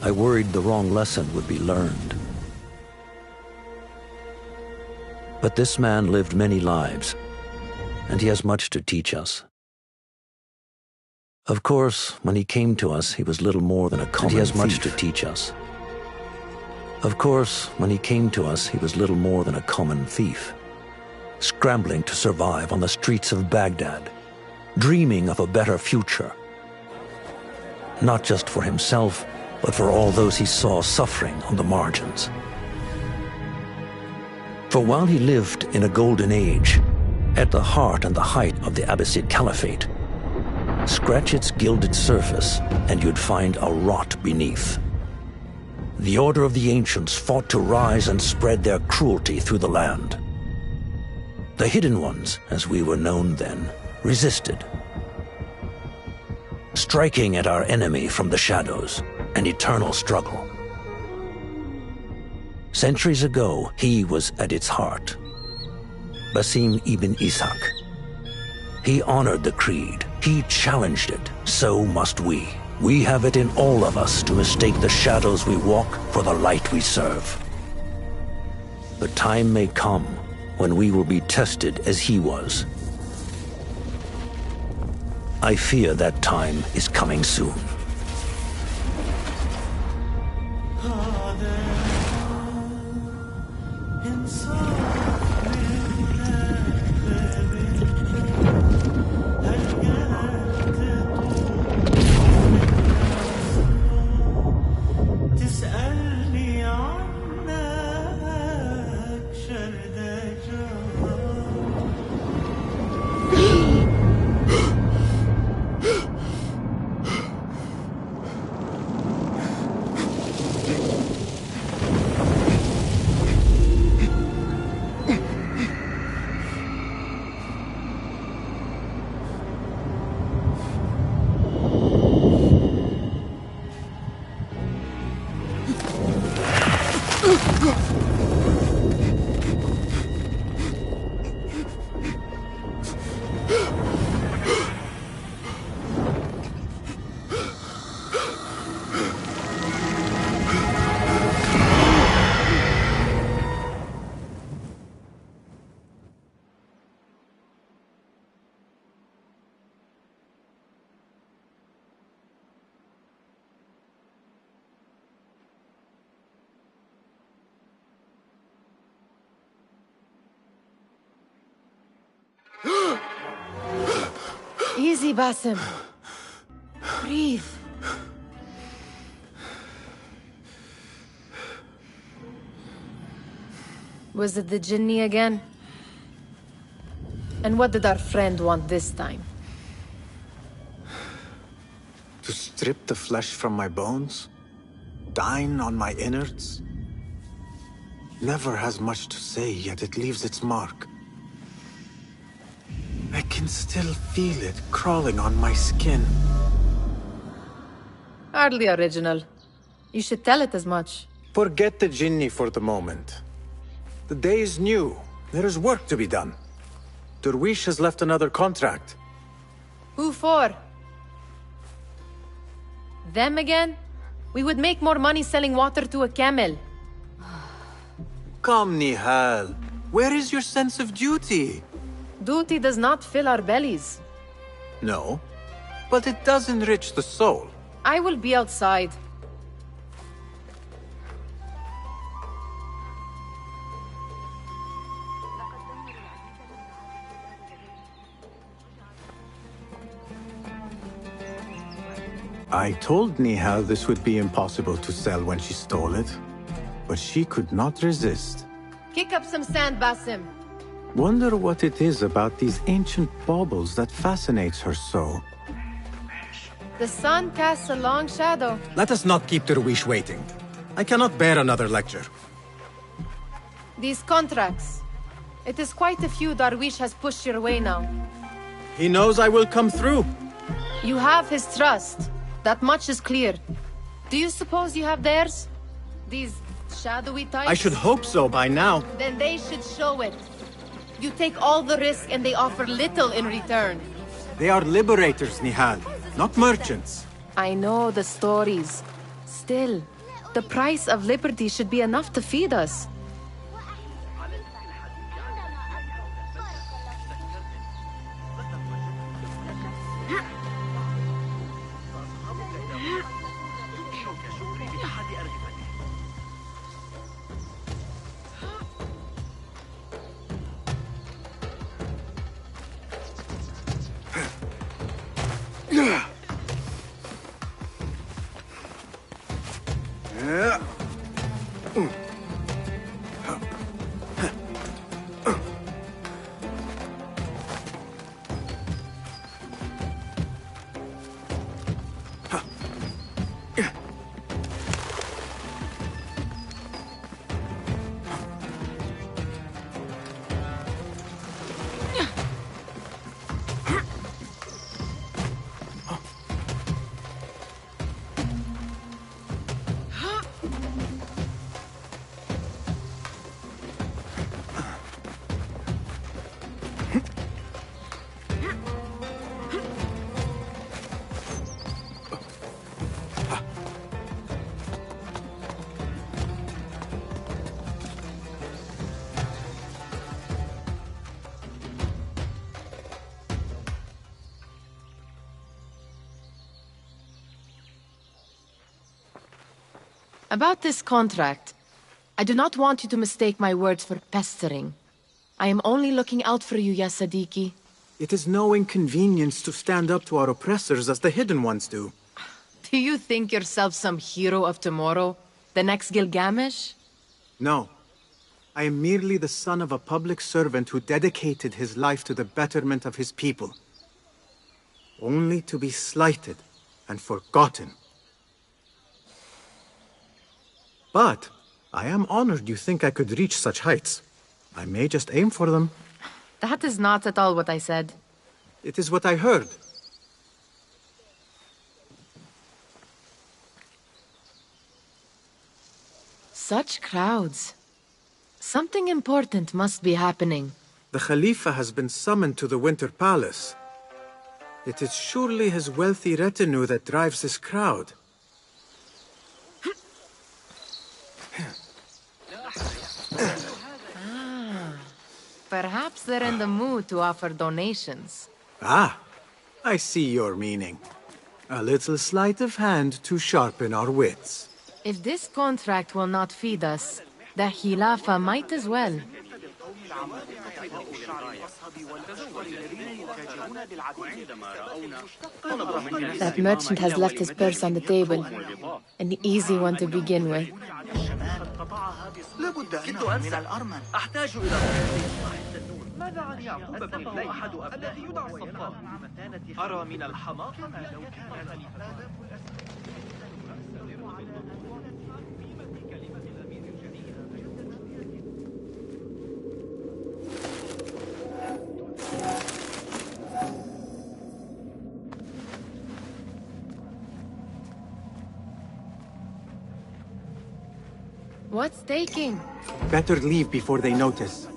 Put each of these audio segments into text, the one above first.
I worried the wrong lesson would be learned. But this man lived many lives, and he has much to teach us. Of course, when he came to us, he was little more than a common thief. He has much to teach us. Of course, when he came to us, he was little more than a common thief, scrambling to survive on the streets of Baghdad, dreaming of a better future, not just for himself, but for all those he saw suffering on the margins. For while he lived in a golden age, at the heart and the height of the Abbasid Caliphate, scratch its gilded surface and you'd find a rot beneath. The Order of the Ancients fought to rise and spread their cruelty through the land. The Hidden Ones, as we were known then, resisted, striking at our enemy from the shadows, an eternal struggle. Centuries ago, he was at its heart, Basim ibn Ishaq. He honored the creed, he challenged it, so must we. We have it in all of us to mistake the shadows we walk for the light we serve. The time may come when we will be tested as he was. I fear that time is coming soon. Easy, Basim. Breathe. Was it the Jinni again? And what did our friend want this time? To strip the flesh from my bones? Dine on my innards? Never has much to say, yet it leaves its mark. I can still feel it crawling on my skin. Hardly original. You should tell it as much. Forget the Jinni for the moment. The day is new. There is work to be done. Derwish has left another contract. Who for? Them again? We would make more money selling water to a camel. Come, Nihal. Where is your sense of duty? Duty does not fill our bellies. No, but it does enrich the soul. I will be outside. I told Nihal this would be impossible to sell when she stole it, but she could not resist. Kick up some sand, Basim. Wonder what it is about these ancient baubles that fascinates her so. The sun casts a long shadow. Let us not keep Derwish waiting. I cannot bear another lecture. These contracts. It is quite a few Darwish has pushed your way now. He knows I will come through. You have his trust. That much is clear. Do you suppose you have theirs? These shadowy types? I should hope so by now. Then they should show it. You take all the risk and they offer little in return. They are liberators, Nihal, not merchants. I know the stories. Still, the price of liberty should be enough to feed us. About this contract, I do not want you to mistake my words for pestering. I am only looking out for you, ya Sadiki. It is no inconvenience to stand up to our oppressors as the Hidden Ones do. Do you think yourself some hero of tomorrow? The next Gilgamesh? No. I am merely the son of a public servant who dedicated his life to the betterment of his people. Only to be slighted and forgotten. But I am honored you think I could reach such heights. I may just aim for them. That is not at all what I said. It is what I heard. Such crowds. Something important must be happening. The Khalifa has been summoned to the Winter Palace. It is surely his wealthy retinue that drives this crowd. Perhaps they're in the mood to offer donations. Ah, I see your meaning. A little sleight of hand to sharpen our wits. If this contract will not feed us, the Khilafa might as well. That merchant has left his purse on the table. An easy one to begin with. ماذا عن يعقوب بن الليث أحد أبنائه يدعى صفاء أرى من الحماقة ما لو كان What's taking? Better leave before they notice.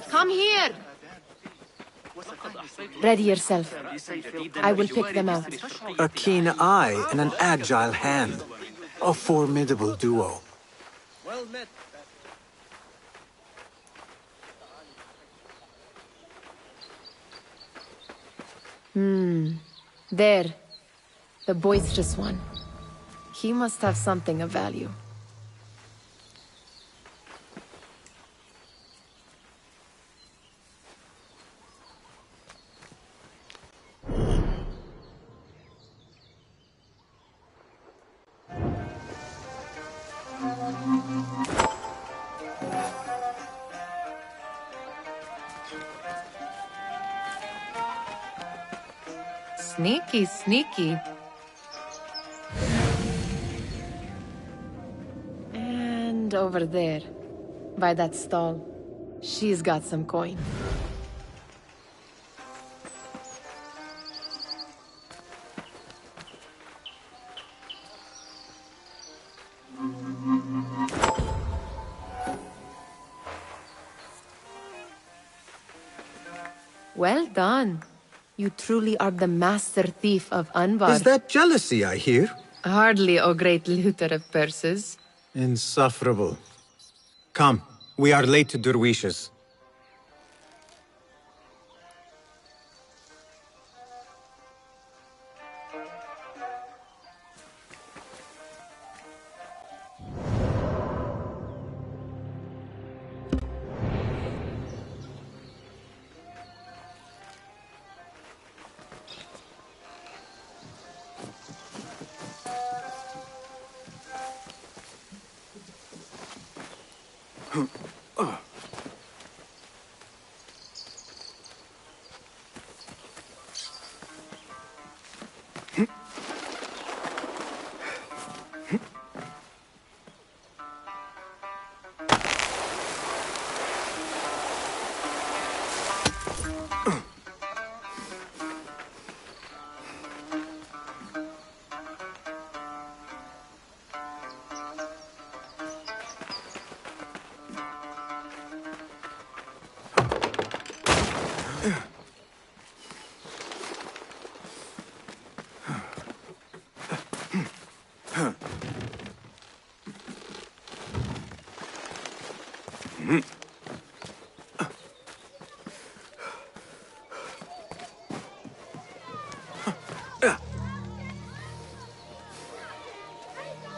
Come here! Ready yourself. I will pick them out. A keen eye and an agile hand. A formidable duo. Well met. There. The boisterous one. He must have something of value. Sneaky, sneaky. And over there, by that stall, she's got some coin. Well done. You truly are the master thief of Anbar. Is that jealousy I hear? Hardly, O great looter of purses. Insufferable. Come, we are late to Derwishes.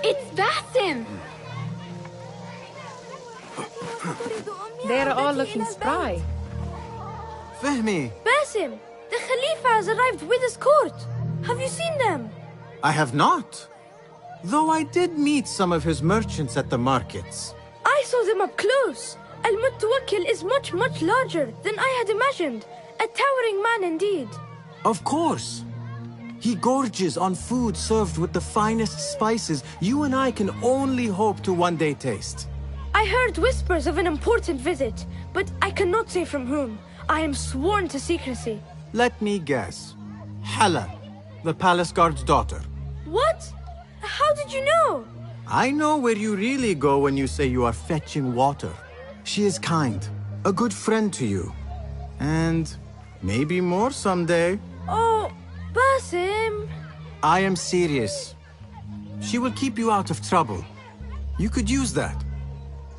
It's Basim! They're all looking spry. Fehmi! Basim! The Khalifa has arrived with his court! Have you seen them? I have not. Though I did meet some of his merchants at the markets. I saw them up close. Al-Mutawakkil is much larger than I had imagined. A towering man indeed. Of course. He gorges on food served with the finest spices you and I can only hope to one day taste. I heard whispers of an important visit, but I cannot say from whom. I am sworn to secrecy. Let me guess. Hala, the palace guard's daughter. What? How did you know? I know where you really go when you say you are fetching water. She is kind, a good friend to you. And maybe more someday. Oh, Basim. I am serious. She will keep you out of trouble. You could use that.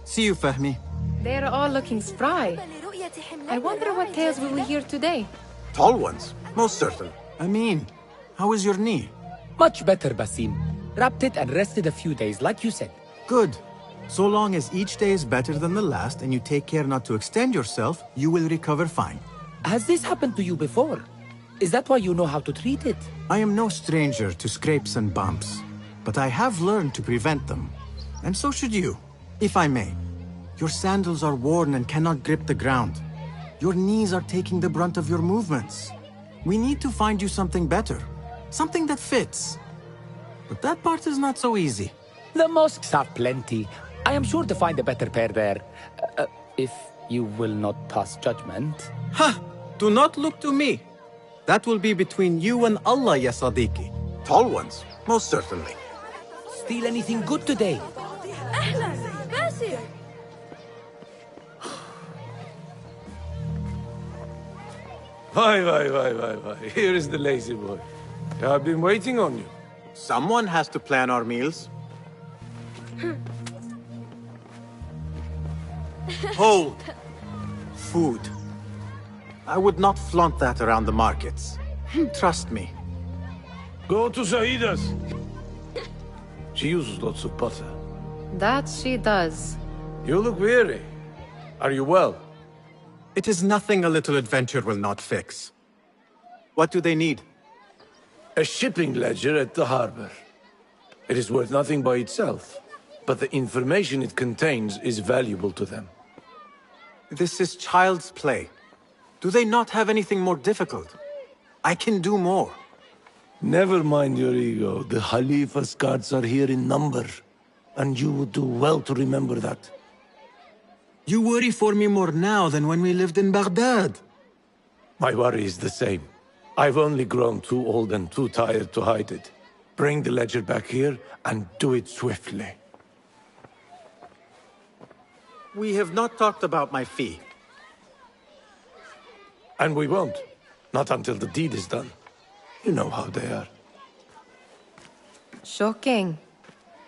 See you, Fehmi. They're all looking spry. I wonder what tales we will hear today. Tall ones, most certain. Amin, how is your knee? Much better, Basim. Wrapped it and rested a few days, like you said. Good. So long as each day is better than the last and you take care not to extend yourself, you will recover fine. Has this happened to you before? Is that why you know how to treat it? I am no stranger to scrapes and bumps, but I have learned to prevent them. And so should you, if I may. Your sandals are worn and cannot grip the ground. Your knees are taking the brunt of your movements. We need to find you something better. Something that fits. But that part is not so easy. The mosques have plenty. I am sure to find a better pair there. If you will not pass judgment. Ha! Do not look to me. That will be between you and Allah, ya Sadiqi. Tall ones, most certainly. Steal anything good today? Ahlan, Basim. Why. Here is the lazy boy. I've been waiting on you. Someone has to plan our meals. Hold. Food. I would not flaunt that around the markets. Trust me. Go to Saida's. She uses lots of butter. That she does. You look weary. Are you well? It is nothing a little adventure will not fix. What do they need? A shipping ledger at the harbor. It is worth nothing by itself, but the information it contains is valuable to them. This is child's play. Do they not have anything more difficult? I can do more. Never mind your ego. The Khalifa's guards are here in number, and you would do well to remember that. You worry for me more now than when we lived in Baghdad. My worry is the same. I've only grown too old and too tired to hide it. Bring the ledger back here, and do it swiftly. We have not talked about my fee. And we won't. Not until the deed is done. You know how they are. Shocking.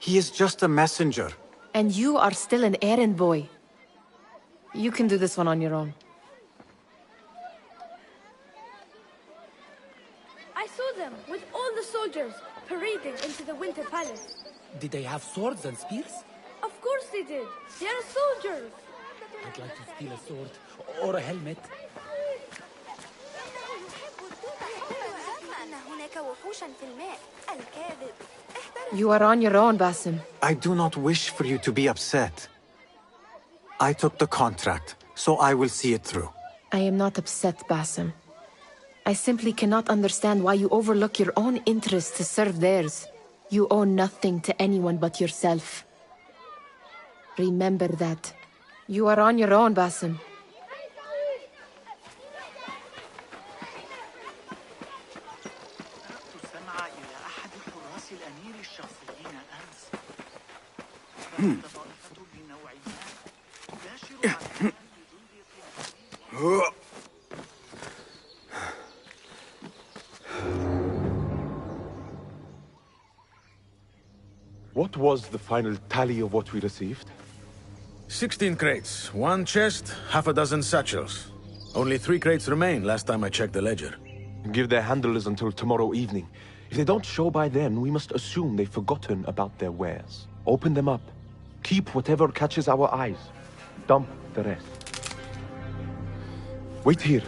He is just a messenger. And you are still an errand boy. You can do this one on your own. I saw them with all the soldiers parading into the Winter Palace. Did they have swords and spears? Of course they did. They are soldiers. I'd like to steal a sword or a helmet. You are on your own, Basim. I do not wish for you to be upset. I took the contract, so I will see it through. I am not upset, Basim. I simply cannot understand why you overlook your own interests to serve theirs. You owe nothing to anyone but yourself. Remember that. You are on your own, Basim. What was the final tally of what we received? 16 crates, 1 chest, half a dozen satchels. Only 3 crates remain last time I checked the ledger. Give their handlers until tomorrow evening. If they don't show by then, we must assume they've forgotten about their wares. Open them up. Keep whatever catches our eyes. Dump the rest. Wait here.